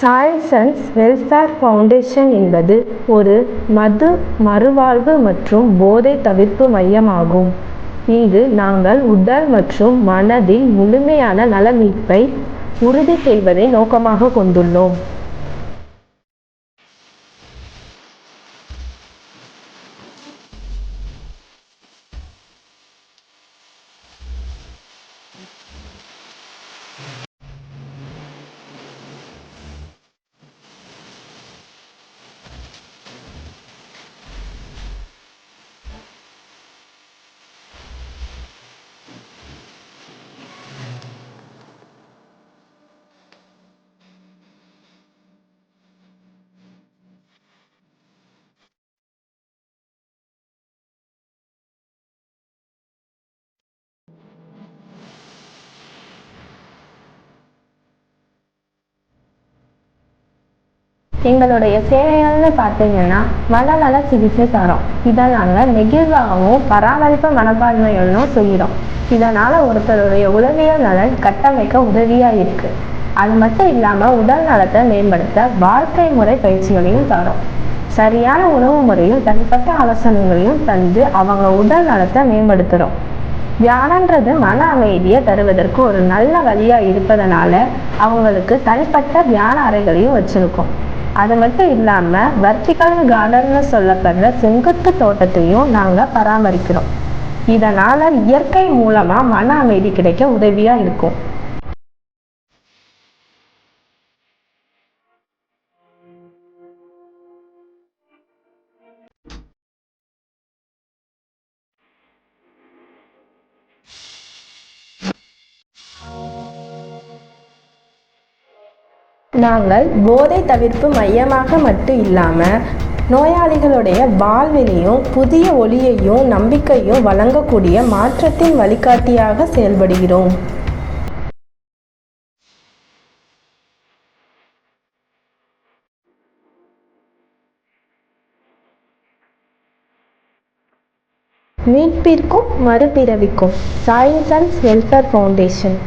சாய்சன்ஸ் welfare foundation என்பது ஒரு மது மறுவாழ்வு மற்றும் போதை தவிர்ப்பு மையமாகும். இங்கு நாங்கள் உடல் மற்றும் மனதின் முழுமையான நலமீட்பை உறுதி செய்வதை நோக்கமாக கொண்டுள்ளோம். எங்களுடைய சேவைகள்னு பார்த்தீங்கன்னா மனநல சிகிச்சை தரோம். இதை நாங்கள் நெகிழ்வாகவும் பராமரிப்பு மனப்பான்மையுடனும் செய்கிறோம். இதனால் ஒருத்தருடைய உளவியல் நலன் கட்டமைக்க உதவியாக இருக்குது. அது மட்டும் இல்லாமல் உடல் நலத்தை மேம்படுத்த வாழ்க்கை முறை பயிற்சிகளையும் தரோம். சரியான உணவு முறையும் தனிப்பட்ட ஆலோசனைகளையும் தந்து அவங்க உடல் நலத்தை மேம்படுத்துகிறோம். தியானன்றது மன அமைதியை தருவதற்கு ஒரு நல்ல வழியாக இருப்பதனால அவங்களுக்கு தனிப்பட்ட தியான அறைகளையும் வச்சுருக்கோம். அது மட்டும் இல்லாமல் வெர்டிகல் கார்டன்னு சொல்லப்படுற செங்குத்து தோட்டத்தையும் நாங்கள் பராமரிக்கிறோம். இதனால் இயற்கை மூலமாக மன அமைதி கிடைக்க உதவியாக இருக்கும். நாங்கள் போதை தவிர்ப்பு மையமாக மட்டும் இல்லாமல் நோயாளிகளுடைய வாழ்விலையும் புதிய ஒளியையும் நம்பிக்கையும் வழங்கக்கூடிய மாற்றத்தின் வழிகாட்டியாக செயல்படுகிறோம். மீட்பிற்கும் மறுபிறவிக்கும் சாய்சன்ஸ் வெல்ஃபேர் ஃபவுண்டேஷன்.